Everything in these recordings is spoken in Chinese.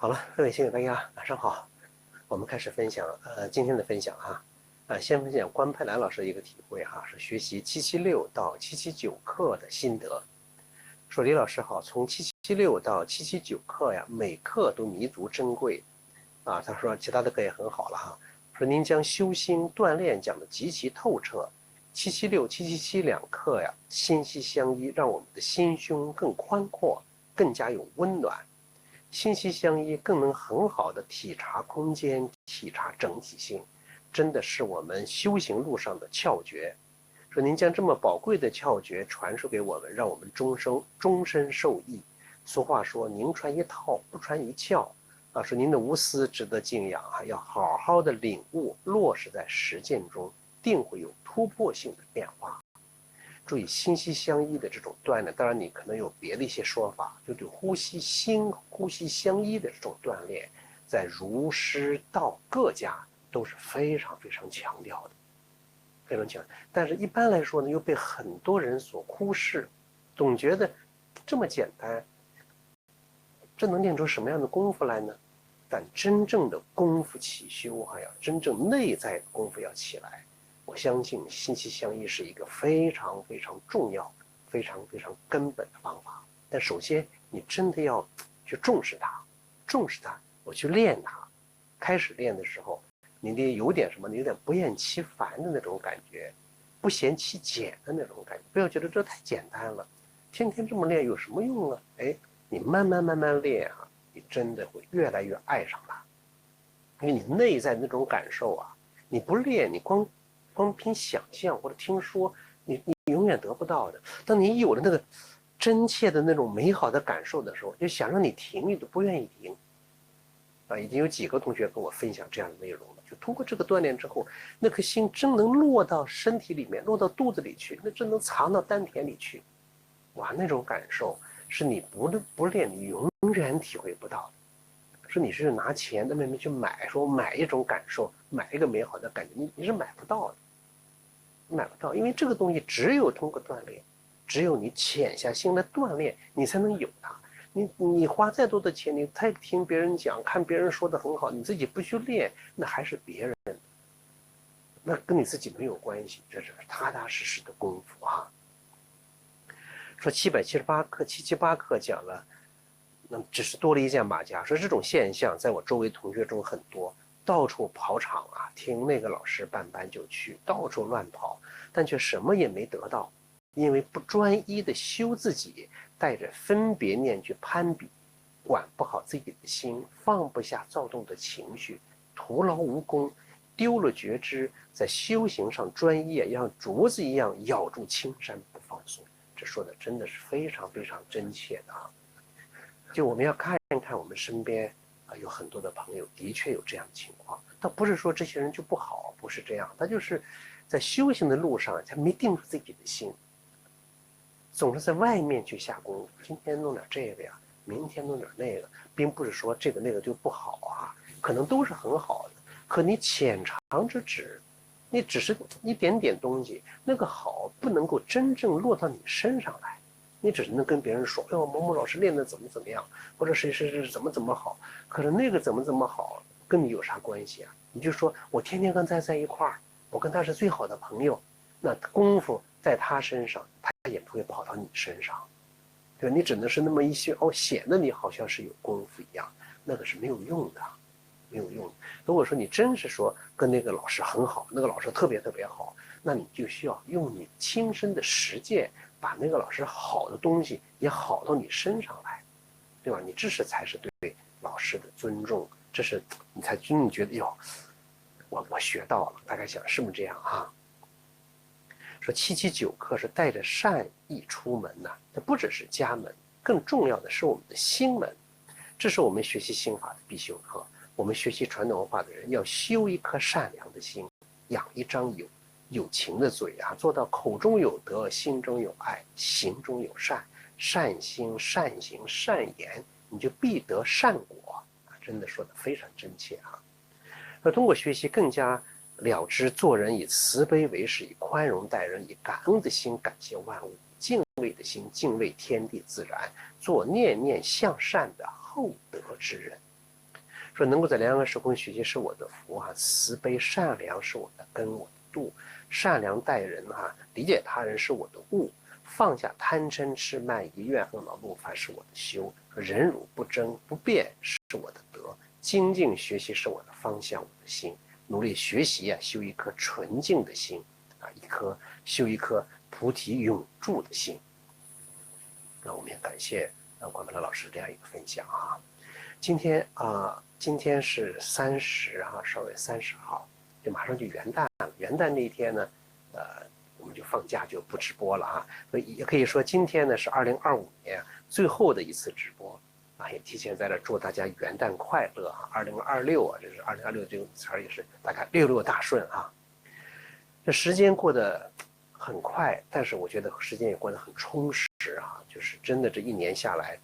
好了，各位亲友大家晚上好，我们开始分享今天的分享先分享关佩兰老师的一个体会是学习776到779课的心得。说李老师好，从776到779课呀，每课都弥足珍贵他说其他的课也很好了说您将修心锻炼讲得极其透彻，776、777两课呀，心息相依，让我们的心胸更宽阔，更加有温暖。心息相依，更能很好的体察空间，体察整体性，真的是我们修行路上的窍诀。说您将这么宝贵的窍诀传授给我们，让我们终身受益。俗话说，宁传一套，不传一窍说您的无私值得敬仰要好好的领悟，落实在实践中，定会有突破性的变化。注意心息相依的这种锻炼，当然你可能有别的一些说法，就对呼吸相依的这种锻炼，在儒释道各家都是非常非常强调的，非常强。但是一般来说呢，又被很多人所忽视，总觉得这么简单，这能练出什么样的功夫来呢？但真正的功夫起修要真正内在的功夫要起来。我相信心息相依是一个非常非常重要、非常非常根本的方法。但首先，你真的要去重视它，我去练它。开始练的时候，你得有点什么，你有点不厌其烦的那种感觉，不嫌其简的那种感觉。不要觉得这太简单了，天天这么练有什么用啊？你慢慢练你真的会越来越爱上它，因为你内在那种感受你不练，你光凭想象或者听说，你永远得不到的。当你有了那个真切的那种美好的感受的时候，就想让你停，你都不愿意停已经有几个同学跟我分享这样的内容了，就通过这个锻炼之后，那颗心真能落到身体里面，落到肚子里去，那真能藏到丹田里去。哇，那种感受是你不练你永远体会不到的。说你是拿钱在外面去买，说买一种感受，买一个美好的感觉，你是买不到的。买不到，因为这个东西只有通过锻炼，只有你潜下心来锻炼，你才能有它。你花再多的钱，你太听别人讲，看别人说的很好，你自己不去练，那还是别人的，那跟你自己没有关系，这是踏踏实实的功夫说778课、778课讲了，那只是多了一件马甲。说这种现象在我周围同学中很多，到处跑场听那个老师办班就去，到处乱跑，但却什么也没得到，因为不专一的修自己，带着分别念去攀比，管不好自己的心，放不下躁动的情绪，徒劳无功，丢了觉知，在修行上专一要像竹子一样咬住青山不放松。这说的真的是非常非常真切的就我们要看一看我们身边有很多的朋友的确有这样的情况，倒不是说这些人就不好，不是这样，他就是在修行的路上他没定住自己的心，总是在外面去下功夫，今天弄点这个呀，明天弄点那个，并不是说这个那个就不好可能都是很好的，可你浅尝之止，你只是一点点东西，那个好不能够真正落到你身上来，你只能跟别人说，某某老师练的怎么样，或者谁怎么好，可是那个怎么好，跟你有啥关系你就说我天天跟他在一块儿，我跟他是最好的朋友，那功夫在他身上，他也不会跑到你身上，对吧？你只能是那么一些显得你好像是有功夫一样，那个是没有用的。没有用。如果说你真是说跟那个老师很好，那个老师特别特别好，那你就需要用你亲身的实践，把那个老师好的东西也好到你身上来，对吧？你这是才是对老师的尊重，这是你才真觉得我学到了。大概想是不是这样说779课是带着善意出门这不只是家门，更重要的是我们的心门。这是我们学习心法的必修课。我们学习传统文化的人要修一颗善良的心，养一张有情的嘴做到口中有德，心中有爱，行中有善，善心善行善言，你就必得善果真的说的非常真切那通过学习更加了知做人以慈悲为师，以宽容待人，以感恩的心感谢万物，敬畏的心敬畏天地自然，做念念向善的厚德之人。说能够在两岸时空学习是我的福哈，慈悲善良是我的根，我的度，善良待人哈，理解他人是我的悟，放下贪嗔痴慢疑怨恨恼怒烦是我的修，忍辱不争不辩是我的德，精进学习是我的方向，我的心，努力学习啊，修一颗纯净的心啊，修一颗菩提永驻的心。那我们也感谢关本来老师这样一个分享啊。今天是30哈，10月30号，就马上就元旦了。元旦那一天呢，我们就放假就不直播了哈。所以也可以说今天呢是2025年最后的一次直播啊，也提前在这祝大家元旦快乐啊！2026啊，这是2026这个词儿也是大概66大顺啊。这时间过得很快，但是我觉得时间也过得很充实啊，就是真的这一年下来。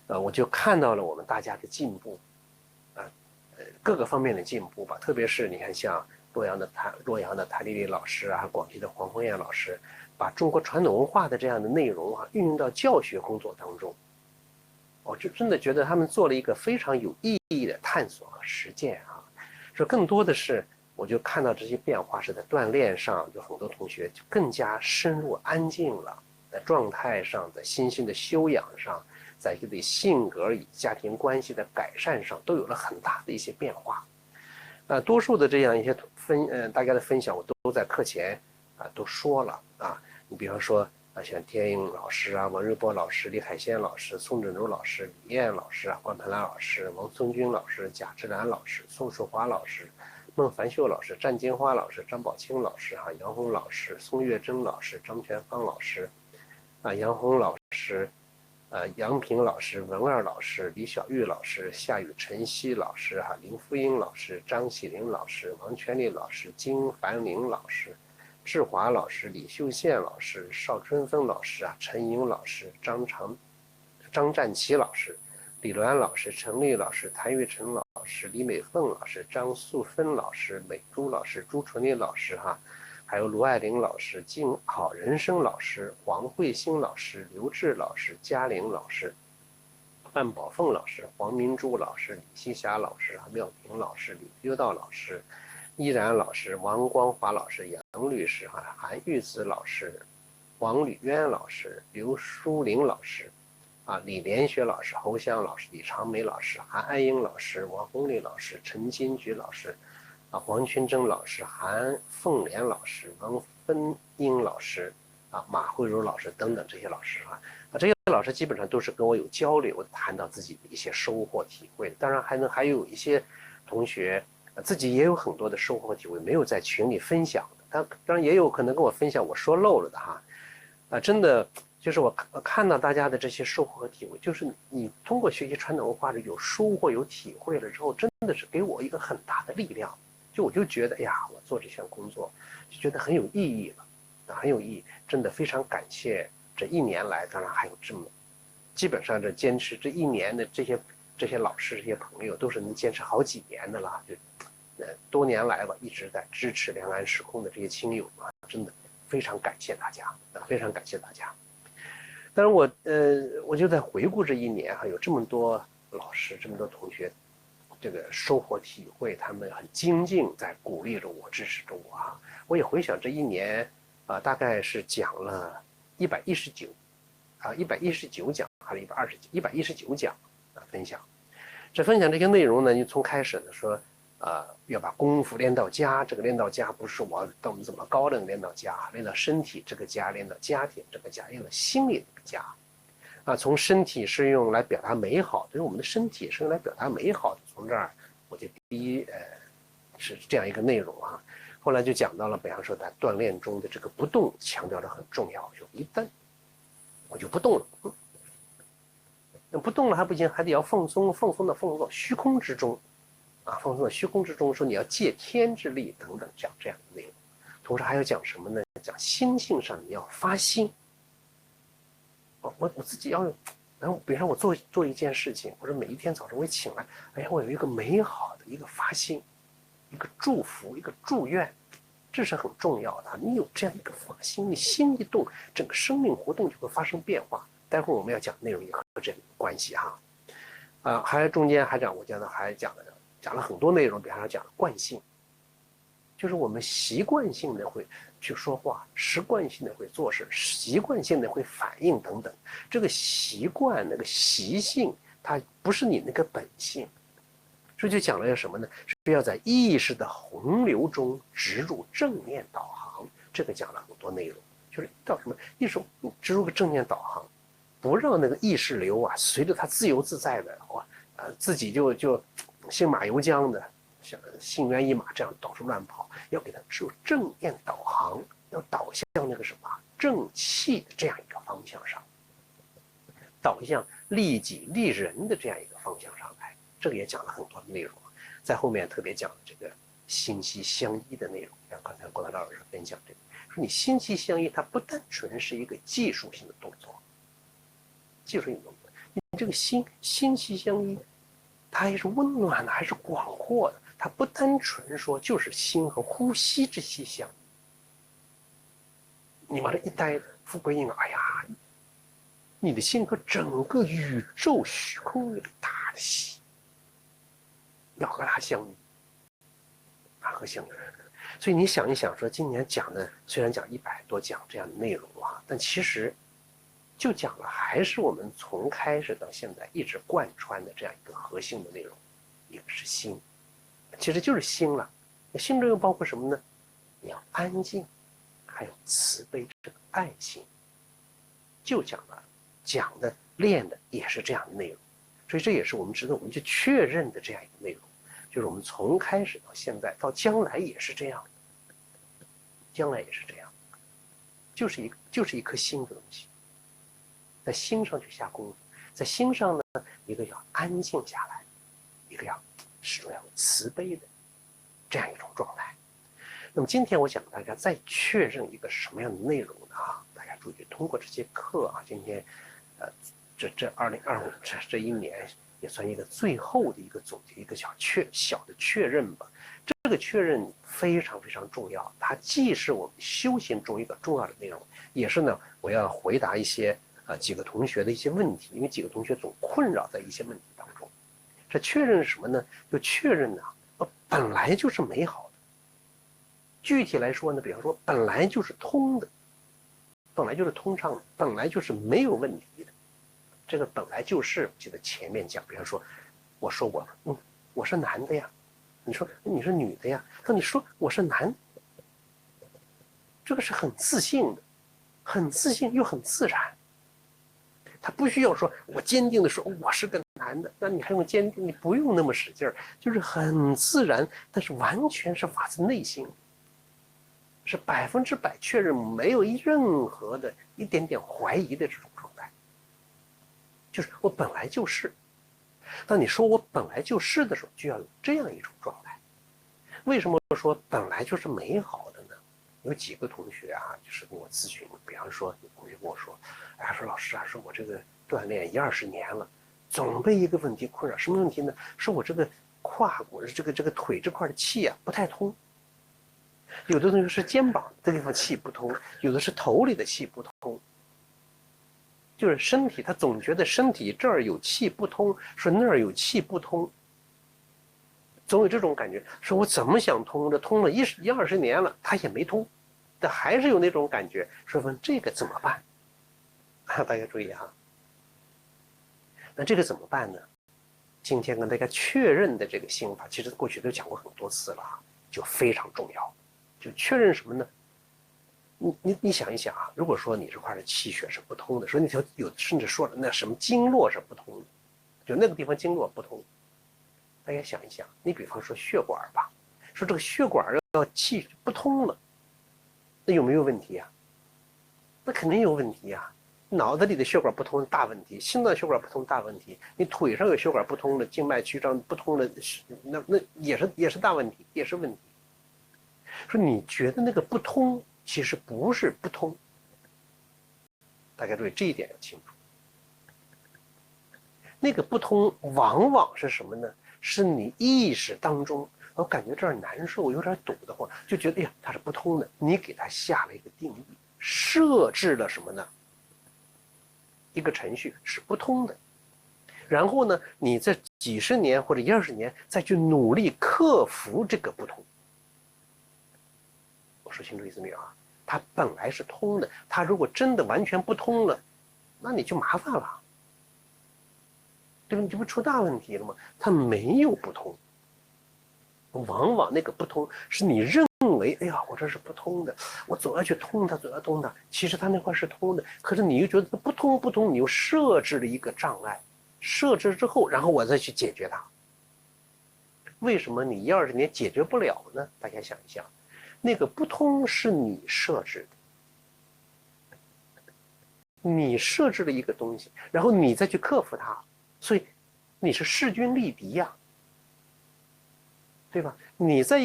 我就看到了我们大家的进步，各个方面的进步吧。特别是你看，像洛阳的谭丽丽老师啊，广西的黄红艳老师，把中国传统文化的这样的内容啊，运用到教学工作当中。我就真的觉得他们做了一个非常有意义的探索和实践啊。说更多的是，我就看到这些变化是在锻炼上，就很多同学就更加深入安静了，在状态上，在心性的修养上。在自己性格与家庭关系的改善上都有了很大的一些变化，多数的这样一些大家的分享我都在课前都说了啊。你比方说像天颖老师啊、王瑞波老师、李海鲜老师、宋振洲老师、李艳老师啊、关培兰老师、王松军老师、贾志兰老师、宋树华老师、孟凡秀老师、战金花老师、张宝清老师杨红老师、宋月珍老师、张全芳老师杨红老师。杨平老师、文二老师、李小玉老师、夏雨晨曦老师林福英老师、张喜林老师、王全利老师、金凡玲老师、志华老师、李秀宪老师、邵春芬老师陈莹老师、张占奇老师、李鸾老师、陈丽老师、谭玉成老师、李美凤老师、张素芬老师、美珠老师、朱纯丽老师还有卢爱玲老师、静好人生老师、黄慧欣老师、刘志老师、嘉玲老师、范宝凤老师、黄明珠老师、李希霞老师、廖平老师、李修道老师、依然老师、王光华老师、杨律师韩玉子老师、王吕渊老师、刘淑玲老师李连学老师、侯香老师、李长梅老师、韩爱英老师、王红丽老师、陈金菊老师黄群珍老师、韩凤莲老师、王芬英老师马慧茹老师等等这些老师这些老师基本上都是跟我有交流，谈到自己的一些收获体会。当然还有一些同学自己也有很多的收获和体会没有在群里分享的，当然也有可能跟我分享我说漏了的真的就是我看到大家的这些收获和体会，就是你通过学习传统文化有收获有体会了之后，真的是给我一个很大的力量。我就觉得我做这项工作就觉得很有意义了很有意义，真的非常感谢这一年来，当然还有这么基本上这坚持这一年的这些老师这些朋友都是能坚持好几年的了，就多年来吧一直在支持两岸时空的这些亲友真的非常感谢大家非常感谢大家。当然我就在回顾这一年有这么多老师这么多同学这个收获体会，他们很精进在鼓励着我支持着我我也回想这一年大概是讲了119讲还是119讲分享。这分享这些内容呢，你从开始的说要把功夫练到家，这个练到家不是我到怎么高冷练到家，练到身体这个家，练到家庭这个家，练到心理这个家从身体是用来表达美好，就是我们的身体是用来表达美好的。从这儿我就第一是这样一个内容后来就讲到了，比方说在锻炼中的这个不动，强调的很重要，就一蹬我就不动了，不动了还不行，还得要放松到虚空之中放松到虚空之中，说你要借天之力等等，讲这样的内容。同时还要讲什么呢？讲心性上你要发心。我自己要，然后比如说我做一件事情，或者每一天早上我一醒来，我有一个美好的一个发心，一个祝福，一个祝愿，这是很重要的。你有这样一个发心，你心一动，整个生命活动就会发生变化。待会儿我们要讲的内容也和这个有关系还中间我讲的还讲了讲了很多内容，比方说讲惯性，就是我们习惯性的会去说话，习惯性的会做事，习惯性的会反应等等。这个习惯那个习性，它不是你那个本性。所以就讲了个什么呢？是要在意识的洪流中植入正念导航。这个讲了很多内容，就是到什么意识植入个正念导航，不让那个意识流啊随着它自由自在的自己就信马由缰的，像心猿意马这样到处乱跑，要给它植入正念导航，要导向那个什么正气的这样一个方向上，导向利己利人的这样一个方向上来。这个也讲了很多的内容，在后面特别讲这个心息相依的内容。像刚才郭大老师分享这个，说你心息相依，它不单纯是一个技术性的动作，技术性动作，你这个心息相依，它还是温暖的，还是广阔的，它不单纯说就是心和呼吸之息相依。你往这一待，富贵应哎呀，你的心和整个宇宙虚空那个大的息。要和它相依，和相依。所以你想一想，说今年讲的虽然讲100多讲这样的内容但其实就讲了还是我们从开始到现在一直贯穿的这样一个核心的内容，一个是心，其实就是心了。心中又包括什么呢？你要安静，还有慈悲，这个爱心，就讲的练的也是这样的内容。所以这也是我们值得我们去确认的这样一个内容，就是我们从开始到现在到将来也是这样，将来也是这样，就是一颗心的东西，在心上去下功夫，在心上呢，一个要安静下来，一个要始终要慈悲的这样一种状态。那么今天我想大家再确认一个什么样的内容呢？大家注意，通过这些课今天这2025这一年也算一个最后的一个总结，一个小的确认吧。这个确认非常非常重要，它既是我们修行中一个重要的内容，也是呢我要回答一些几个同学的一些问题，因为几个同学总困扰在一些问题当中。这确认是什么呢？就确认本来就是美好的。具体来说呢，比方说本来就是通的，本来就是通畅的，本来就是没有问题的。这个本来就是，记得前面讲，比方说，我说我是男的呀，你说你是女的呀，那你说我是男，这个是很自信的，很自信又很自然。他不需要说我坚定的说我是个男的，那你还用坚定？你不用那么使劲儿，就是很自然，但是完全是发自内心，是100%确认，没有任何的一点点怀疑的这种状态。就是我本来就是，当你说我本来就是的时候，就要有这样一种状态。为什么说本来就是美好的呢？有几个同学就是跟我咨询，比方说有同学跟我说，说老师说我这个锻炼10-20年了，总被一个问题困扰，什么问题呢？说我这个胯骨这个腿这块的气不太通。有的同学是肩膀这地方气不通，有的是头里的气不通。就是身体，他总觉得身体这儿有气不通，说那儿有气不通，总有这种感觉，说我怎么想通的，通了10-20年了，他也没通，但还是有那种感觉，说问这个怎么办？大家注意那这个怎么办呢？今天跟大家确认的这个心法，其实过去都讲过很多次了，就非常重要。就确认什么呢？你想一想如果说你这块的气血是不通的，说你甚至说了那什么经络是不通的，就那个地方经络不通，大家想一想，你比方说血管吧，说这个血管要气不通了，那有没有问题那肯定有问题脑子里的血管不通大问题，心脏血管不通大问题，你腿上有血管不通的，静脉曲张不通的，那也是大问题，也是问题。说你觉得那个不通，其实不是不通，大家注意这一点要清楚。那个不通往往是什么呢？是你意识当中，我感觉这儿难受，有点堵得慌，就觉得哎呀它是不通的，你给它下了一个定义，设置了什么呢？一个程序是不通的。然后呢，你在几十年或者10-20年再去努力克服这个不通。我说清楚意思没有啊？它本来是通的，它如果真的完全不通了，那你就麻烦了，对吧？你这不出大问题了吗？它没有不通，往往那个不通是你认为，哎呀，我这是不通的，我总要去通它，总要通它。其实它那块是通的，可是你又觉得不通不通，你又设置了一个障碍，设置之后，然后我再去解决它。为什么你10-20年解决不了呢？大家想一想，那个不通是你设置的，你设置了一个东西，然后你再去克服它，所以你是势均力敌呀，对吧？你在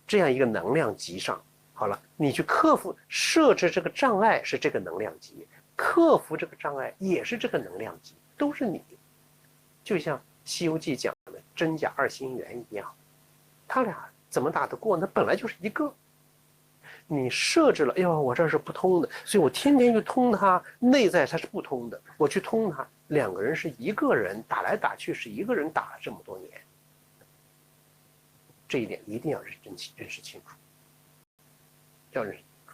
这样一个能量级上，好了，你去克服设置这个障碍是这个能量级，克服这个障碍也是这个能量级，都是你。就像《西游记》讲的真假二心缘一样，他俩怎么打得过？那本来就是一个。你设置了，哎呦，我这是不通的，所以我天天去通它，内在它是不通的，我去通它，两个人是一个人打来打去，是一个人打了这么多年，这一点一定要认识清楚，要认识清楚，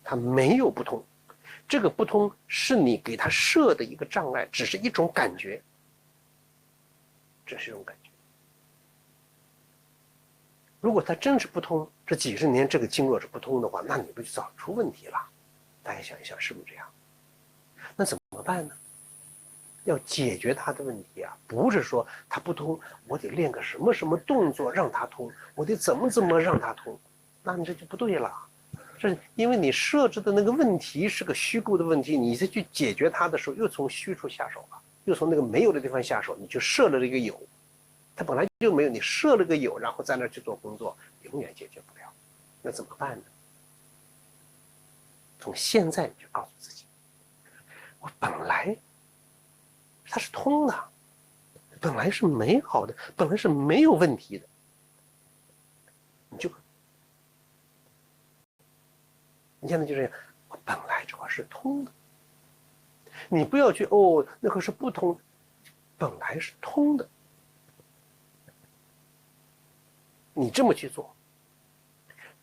它没有不通，这个不通是你给他设的一个障碍，只是一种感觉，只是一种感觉。如果它真是不通，这几十年这个经络是不通的话，那你不就早出问题了？大家想一想，是不是这样？那怎么办呢？要解决它的问题啊，不是说它不通，我得练个什么什么动作让它通，我得怎么让它通，那你这就不对了。这因为你设置的那个问题是个虚构的问题，你再去解决它的时候，又从虚处下手了，又从那个没有的地方下手，你就设了这个有。它本来就没有，你设了个有，然后在那去做工作，永远解决不了。那怎么办呢？从现在你就告诉自己，我本来它是通的，本来是美好的，本来是没有问题的。你现在就这样，我本来这块是通的，你不要去那个是不通，本来是通的。你这么去做，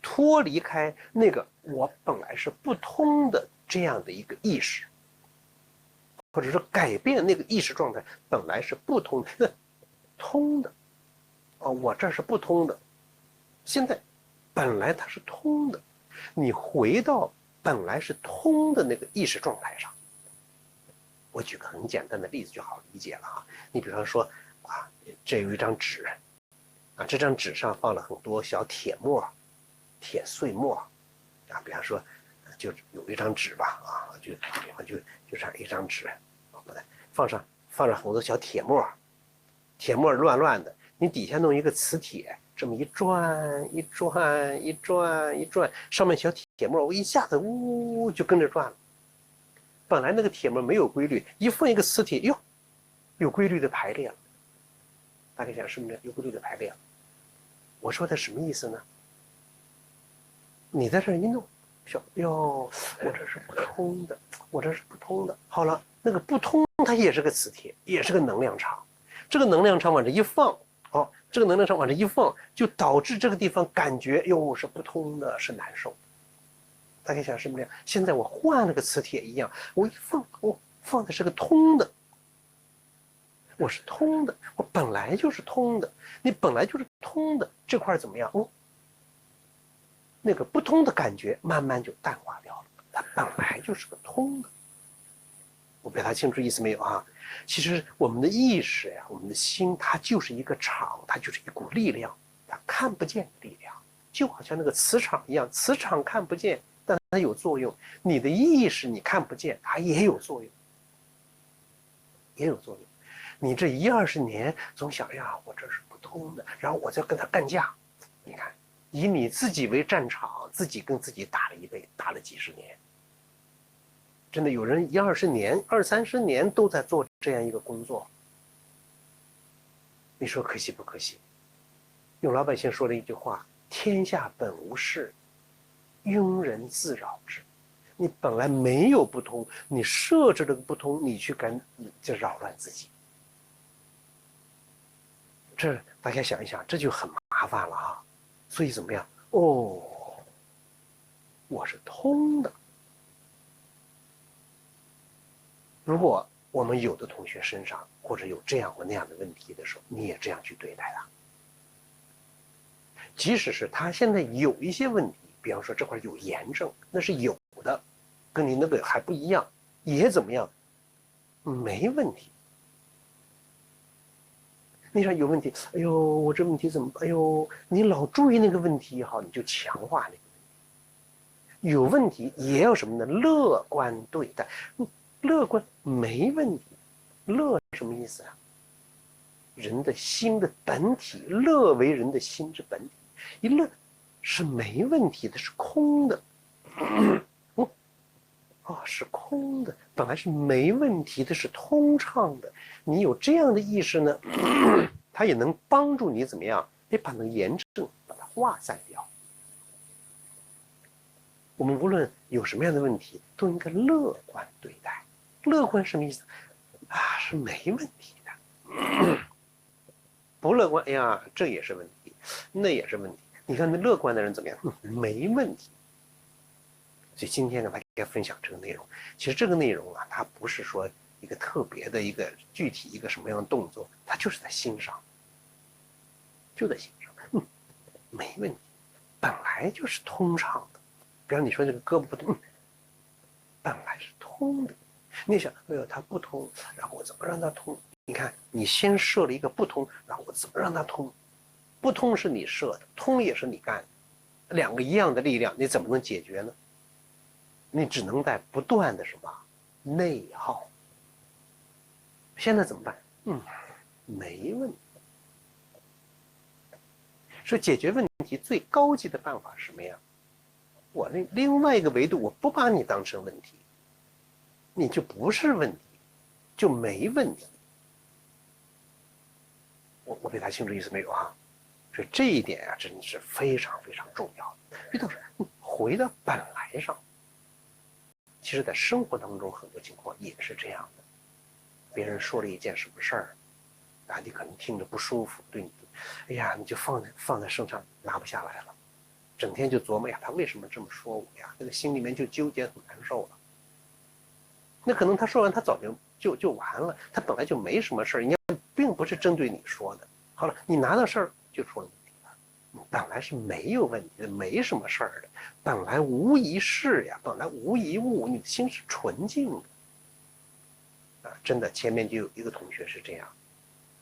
脱离开那个我本来是不通的这样的一个意识，或者说改变那个意识状态，本来是不通的，通的，我这是不通的，现在本来它是通的，你回到本来是通的那个意识状态上。我举个很简单的例子就好理解了啊，你比方说这有一张纸。这张纸上放了很多小铁末、铁碎末，比方说，就有一张纸吧，就这样一张纸，放上很多小铁末，铁末乱乱的，你底下弄一个磁铁，这么一转一转一转一转，上面小铁末我一下子就跟着转了。本来那个铁末没有规律，一放一个磁铁，哟，有规律的排列了。大家想是不是有规律的排列了？我说的什么意思呢？你在这一弄，说哟，我这是不通的，我这是不通的。好了，那个不通它也是个磁铁，也是个能量场。这个能量场往这一放，这个能量场往这一放，就导致这个地方感觉哟是不通的，是难受。大家想是不是这样？现在我换了个磁铁一样，我一放，放的是个通的。我是通的，我本来就是通的，你本来就是通的，这块怎么样？那个不通的感觉慢慢就淡化掉了，它本来就是个通的。我表达清楚意思没有啊？其实我们的意识呀，我们的心，它就是一个场，它就是一股力量，它看不见的力量，就好像那个磁场一样，磁场看不见，但它有作用。你的意识你看不见，它也有作用，也有作用。你这10-20年总想呀，我这是不通的，然后我再跟他干架。你看，以你自己为战场，自己跟自己打了几十年。真的有人10-20年、20-30年都在做这样一个工作，你说可惜不可惜？用老百姓说了一句话：天下本无事，庸人自扰之。你本来没有不通，你设置了个不通，你去就扰乱自己。这大家想一想，这就很麻烦了啊。所以怎么样？哦，我是通的。如果我们有的同学身上或者有这样或那样的问题的时候，你也这样去对待他。即使是他现在有一些问题，比方说这块有炎症，那是有的，跟你那个还不一样，也怎么样？没问题。你说有问题，哎呦，我这问题怎么？哎呦，你老注意那个问题也好，你就强化那个问题。有问题也要什么呢？乐观对待。乐观没问题。乐什么意思啊？人的心的本体，乐为人的心之本体。一乐是没问题的，是空的。是空的，本来是没问题的，是通畅的。你有这样的意识呢，它也能帮助你怎么样？把那个炎症把它化散掉。我们无论有什么样的问题，都应该乐观对待。乐观什么意思？是没问题的。不乐观，哎呀，这也是问题，那也是问题。你看那乐观的人怎么样？没问题。所以今天呢，大家分享这个内容。其实这个内容啊，它不是说一个特别的一个具体一个什么样的动作，它就是在心上，就在心上。没问题，本来就是通畅的。比方你说这个胳膊不通，本来是通的。你想，哎呦，它不通，然后我怎么让它通？你看，你先设了一个不通，然后我怎么让它通？不通是你设的，通也是你干的，两个一样的力量，你怎么能解决呢？你只能在不断的什么内耗。现在怎么办？没问题。说解决问题最高级的办法是什么呀？我那另外一个维度，我不把你当成问题，你就不是问题，就没问题。我表达清楚意思没有啊？所以这一点啊，真的是非常非常重要。遇到回到本来上，其实在生活当中很多情况也是这样的。别人说了一件什么事儿，你可能听着不舒服，对你，哎呀，你就放在身上拿不下来了，整天就琢磨呀，他为什么这么说我呀？那个心里面就纠结很难受了。那可能他说完，他早就完了，他本来就没什么事儿，人家并不是针对你说的。好了，你拿到事儿就出了问题了，本来是没有问题的，没什么事儿的，本来无一事呀，本来无一物，你的心是纯净的。真的，前面就有一个同学是这样，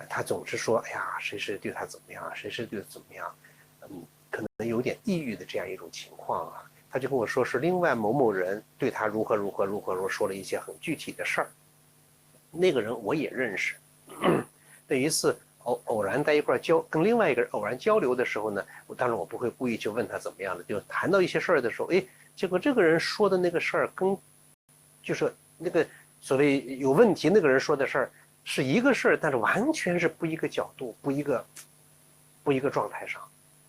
他总是说，哎呀，谁是对他怎么样，谁是对他怎么样，可能有点抑郁的这样一种情况啊。他就跟我说，是另外某某人对他如何说了一些很具体的事儿。那个人我也认识，那一次偶然在一块跟另外一个人偶然交流的时候呢，当然我不会故意去问他怎么样的，就谈到一些事儿的时候，结果这个人说的那个事儿跟就是那个所谓有问题那个人说的事儿是一个事儿，但是完全是不一个角度，不一个状态上。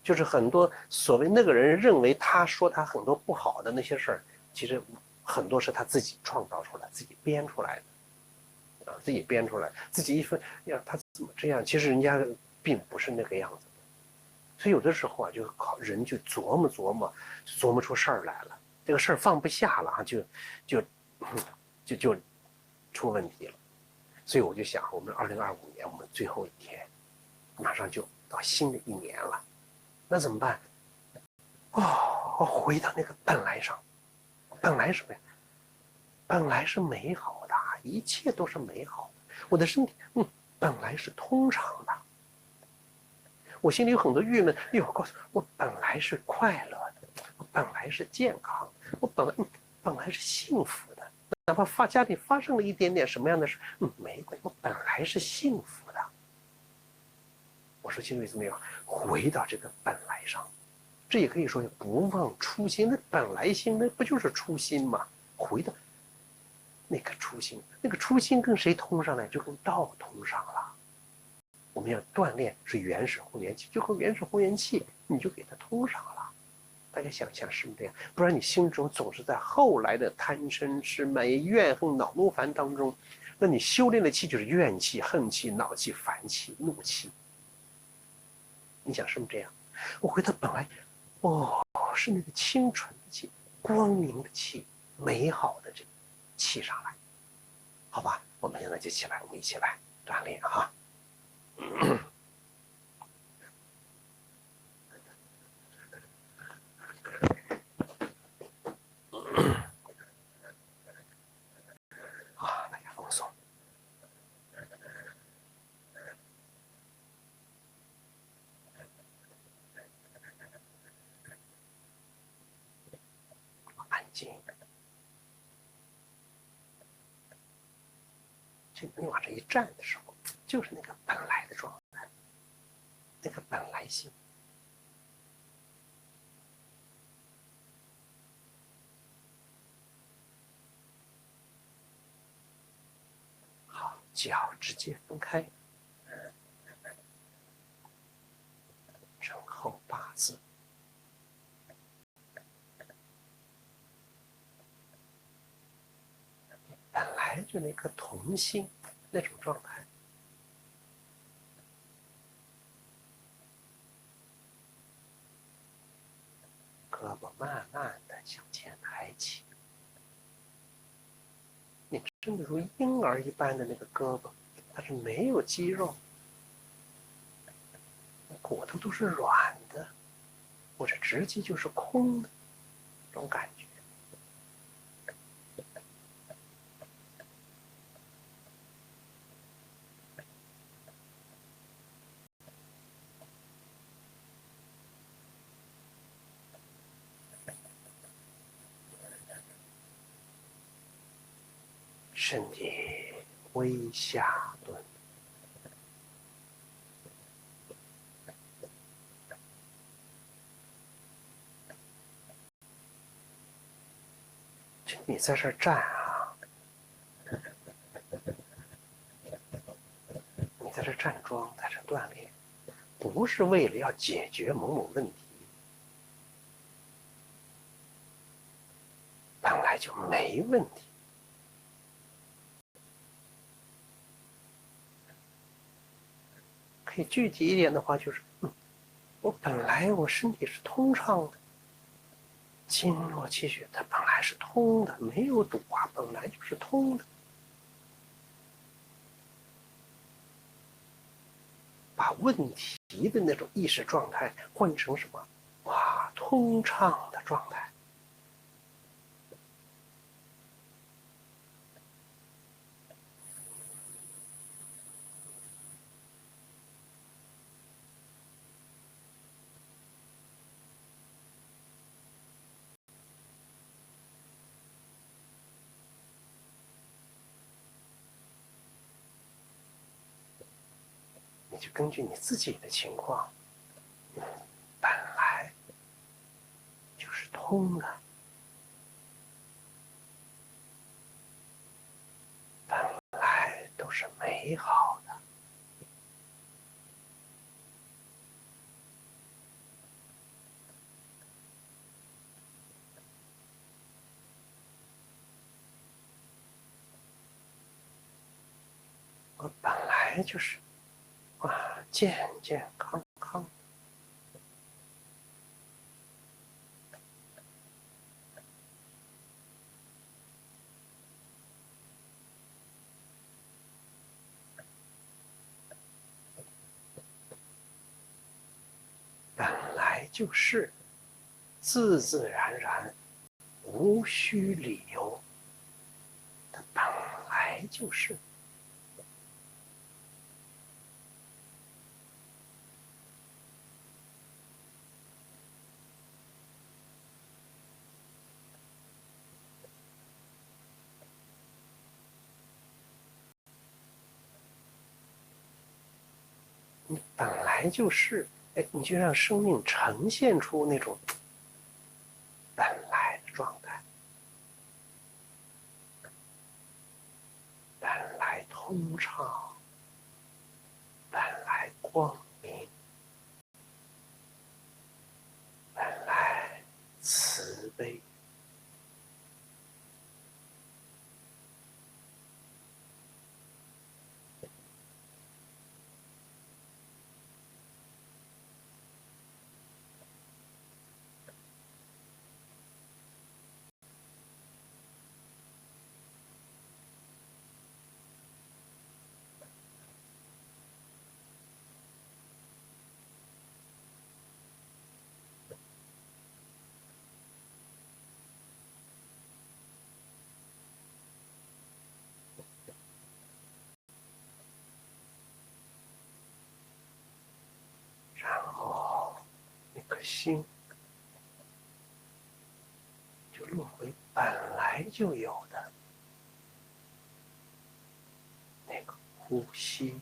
就是很多所谓那个人认为他说他很多不好的那些事儿，其实很多是他自己创造出来、自己编出来的，自己编出来，自己一分呀，他怎么这样？其实人家并不是那个样子的。所以有的时候啊，就靠人去琢磨出事儿来了，这个事儿放不下了啊，就出问题了。所以我就想，我们2025年我们最后一天，马上就到新的一年了。那怎么办？回到那个本来上，本来什么呀？本来是美好的，一切都是美好的。我的身体，本来是通畅的。我心里有很多郁闷，我告诉我，本来是快乐的，我本来是健康的，我本来是幸福的。哪怕家里发生了一点点什么样的事，没关系，我本来是幸福的。我说清楚意思没有？回到这个本来上，这也可以说不忘初心。那本来心，那不就是初心吗？回到那个初心，那个初心跟谁通上来？就跟道通上了。我们要锻炼是原始红元气，就和原始红元气，你就给它通上了。大家想想是不是这样？不然你心中总是在后来的贪嗔痴慢疑怨恨恼怒烦当中，那你修炼的气就是怨气、恨气、恼气、烦气、怒气。你想是不是这样？我回到本来，是那个清纯的气、光明的气、美好的这个气上来，好吧？我们现在就起来，我们一起来锻炼哈。啊，大家放松。安静。就你往这一站的时候，就是那个本来的状态，那个本来性。好，脚直接分开，正后八字。本来就那颗童心那种状态。胳膊慢慢的向前抬起，你真的如婴儿一般的那个胳膊，它是没有肌肉，骨头都是软的，或者直接就是空的，这种感觉。身体微下蹲，你在这儿站啊，你在这站桩，在这锻炼，不是为了要解决某某问题，本来就没问题。可以具体一点的话，就是，我本来我身体是通畅的，经络气血它本来是通的，没有堵啊，本来就是通的。把问题的那种意识状态换成什么？哇，通畅的状态。你就根据你自己的情况，本来就是通的，本来都是美好的。我本来就是健健康康。本来就是自自然然，无需理由，它本来就是。你本来就是，你就让生命呈现出那种本来的状态，本来通畅，本来光明，本来慈悲。心就落回本来就有的那个呼吸。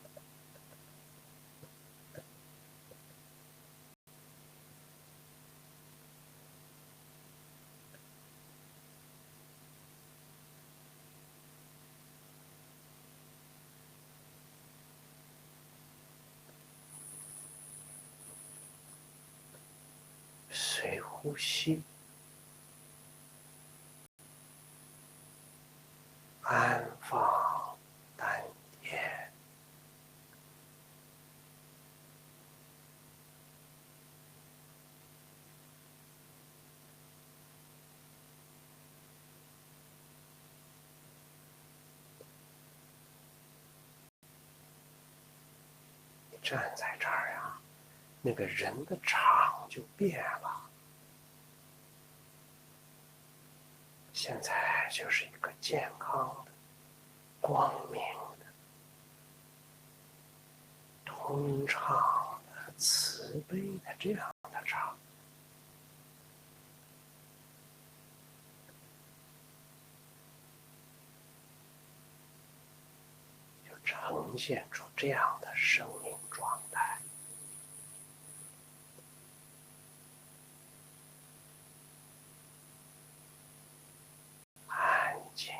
随呼吸安放丹田，你站在这儿呀，那个人的场就变了。现在就是一个健康的、光明的、通畅的、慈悲的这样的场，就呈现出这样的生命状态。安静。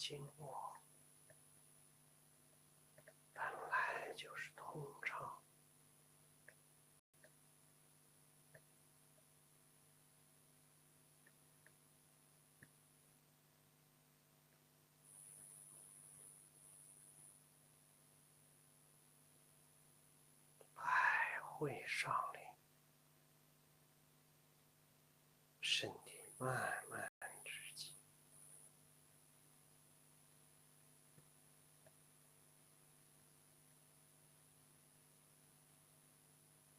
经络本来就是通畅，百会上领，身体慢慢直起，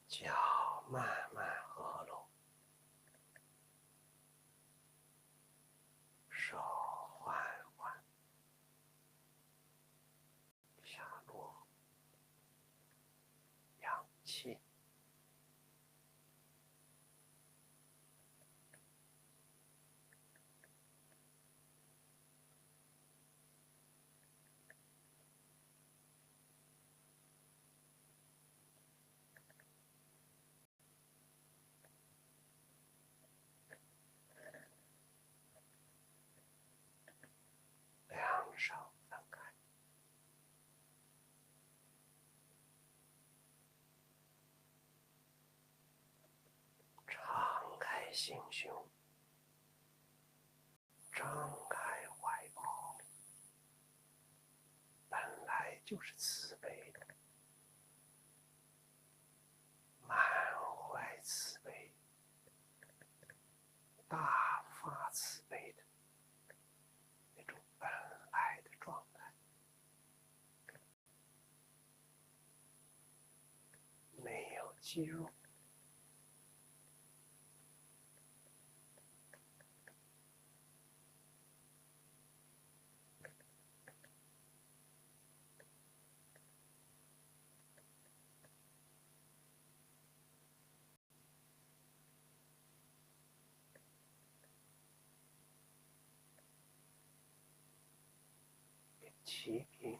脚慢慢合拢，手缓缓下落，氧气。两手分开，敞开心胸，张开怀抱，本来就是慈悲的，满怀慈悲，大发慈悲的那种本来的状态，没有肌肉，齐平。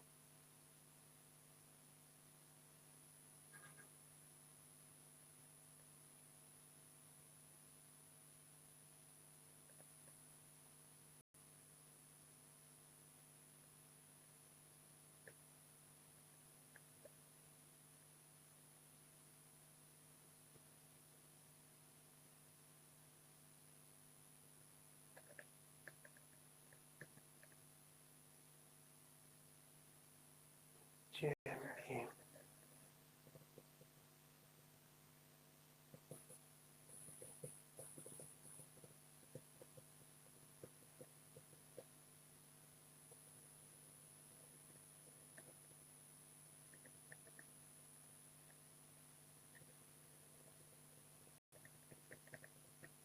肩平，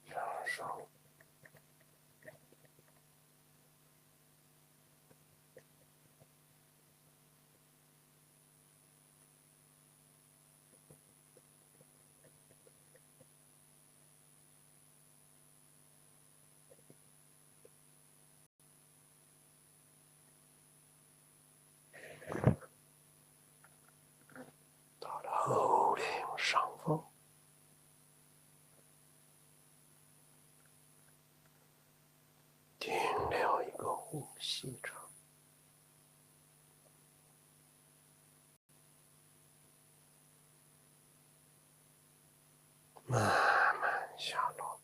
双手到了后领上方，停留一个呼吸场，慢慢下落。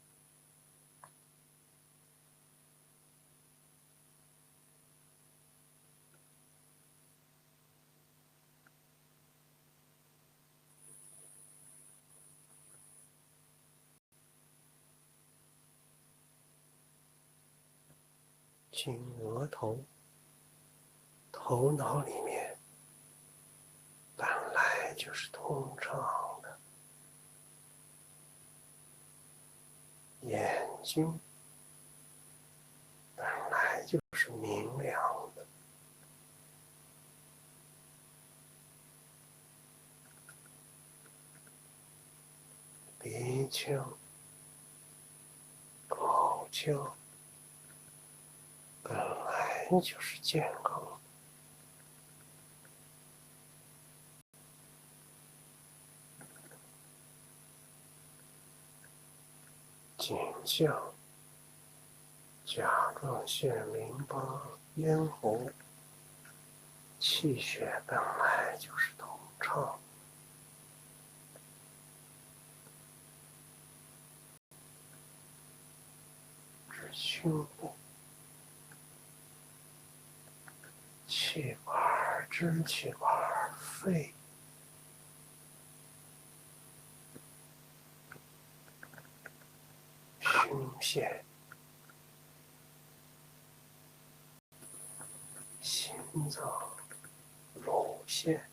进额头，头脑里面本来就是通畅的，眼睛本来就是明亮的，鼻腔、口腔本来就是健康的，颈项、甲状腺淋巴咽喉，气血本来就是通畅，至胸部，气管、支气管、肺，胸腺、心脏、乳腺，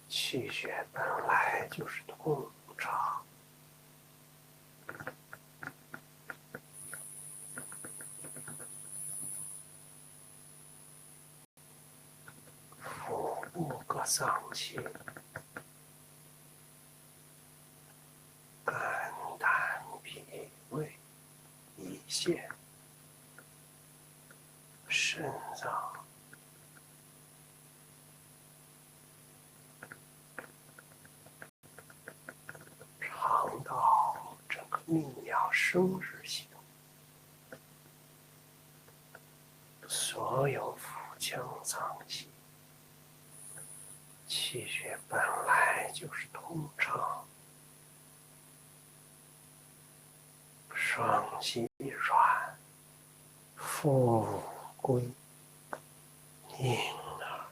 气血本来就是通畅，腹部各脏器，肝、胆、脾、胃、胰腺、肾脏。肠道，整个泌尿生殖系统，所有腹腔脏器，气血本来就是通畅，双膝软，腹归阴耳，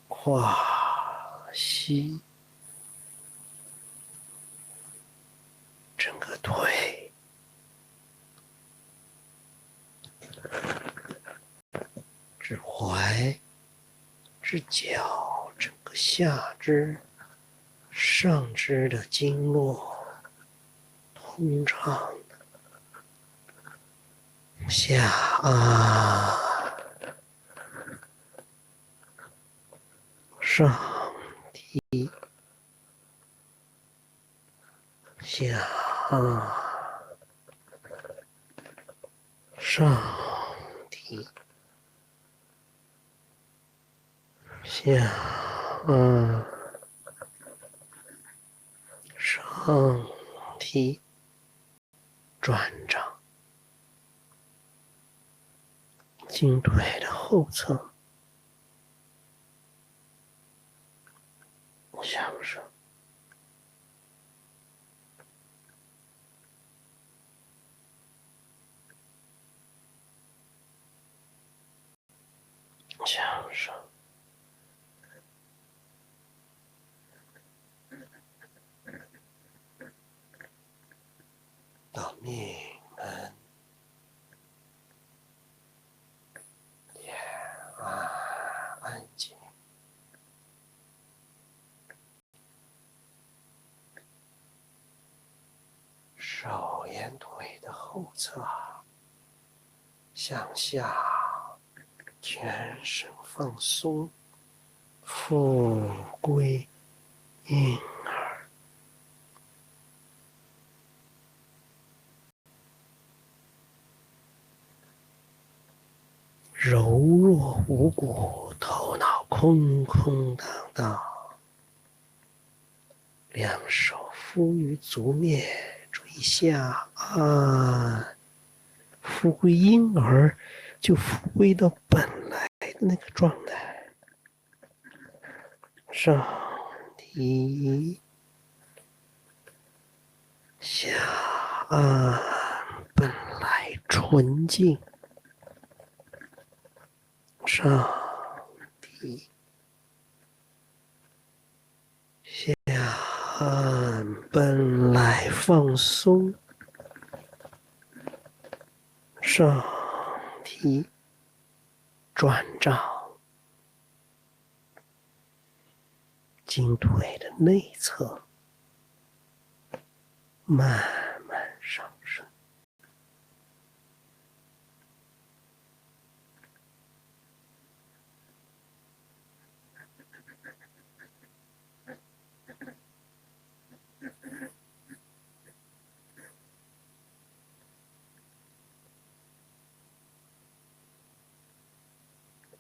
胯膝，整个腿，至踝，至脚，整个下肢、上肢的经络通畅的下上提下上提下上提转掌，经腿的后侧向上，向上，到命门，安静，手沿腿的后侧向下，全身放松，腹归阴耳，柔弱无骨，头脑空空荡荡，两手敷于足面，注意下按，复归婴儿，就复归到本来的那个状态。上提下按，本来纯净。上提下按，本来放松。上提转掌，经腿的内侧慢慢上升。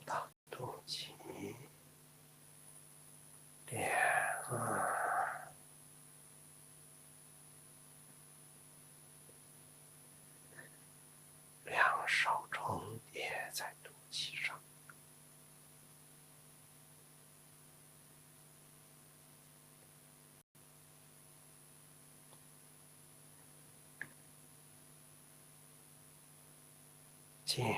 到肚脐，点静养。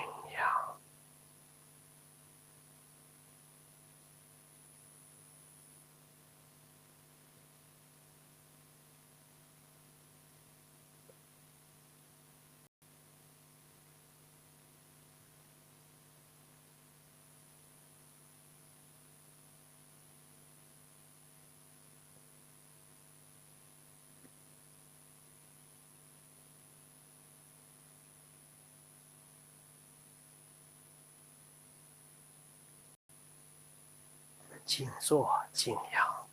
静坐静养。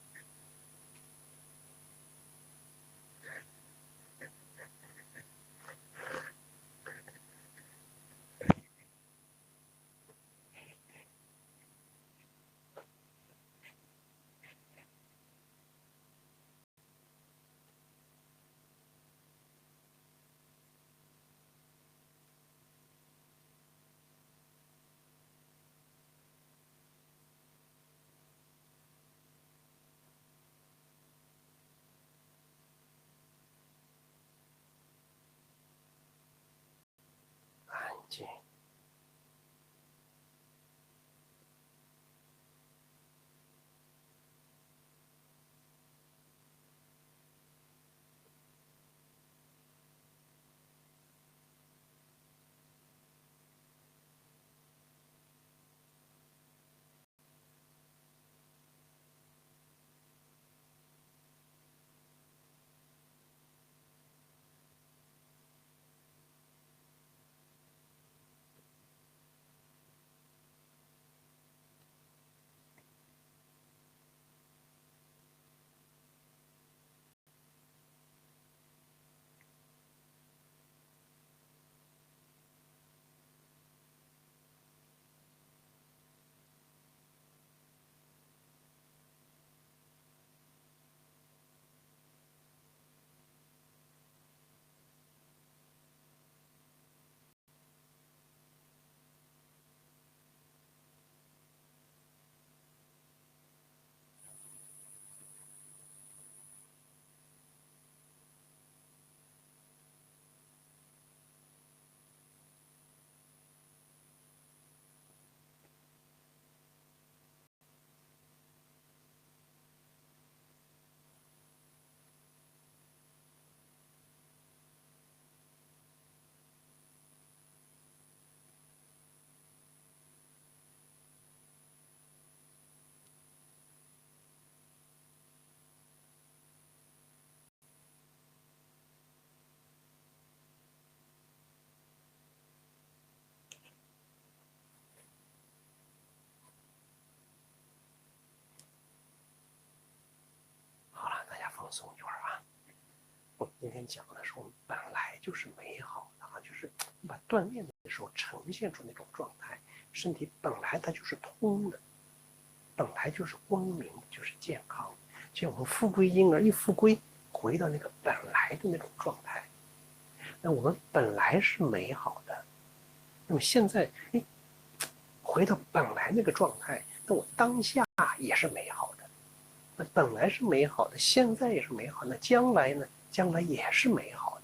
安静。好了，大家放松一会儿啊。我们今天讲的是我们本来就是美好的啊，就是把锻炼的时候呈现出那种状态，身体本来它就是通的，本来就是光明，就是健康。就像我们复归婴儿一复归，回到那个本来的那种状态，那我们本来是美好的，那么现在回到本来那个状态，那我当下也是美好的。那本来是美好的，现在也是美好的，那将来呢？将来也是美好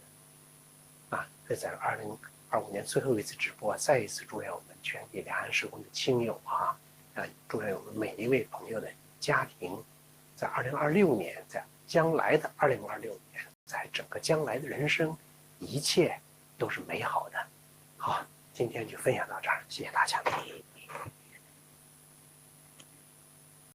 的啊！这在2025年最后一次直播，再一次祝愿我们全体两岸社工的亲友祝愿我们每一位朋友的家庭，在2026年，在将来的2026年，在整个将来的人生，一切都是美好的。好，今天就分享到这儿，谢谢大家。